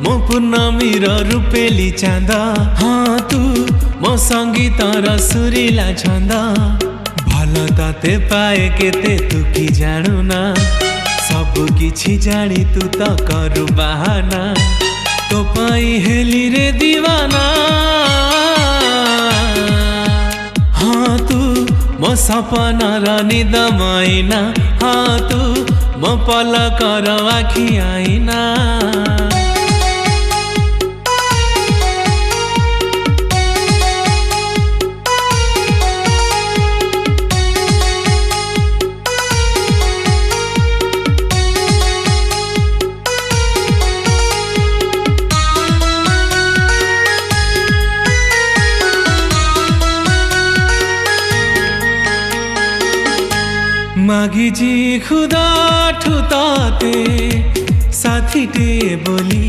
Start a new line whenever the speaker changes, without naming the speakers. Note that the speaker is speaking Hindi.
मो पूर्णमीर रूपेली चांद हाँ तू मो संगीतर सुरीला छंद भल तते पाए केते तू की जानू ना सब किछि जानी तू तो करू बहाना तो पाई हेली रे दीवाना हाँ तू मो सपनार निद मैना हाँ तू मो पलकर आखि आईना मागिजी खुदा ठुताते साथी टे बोली।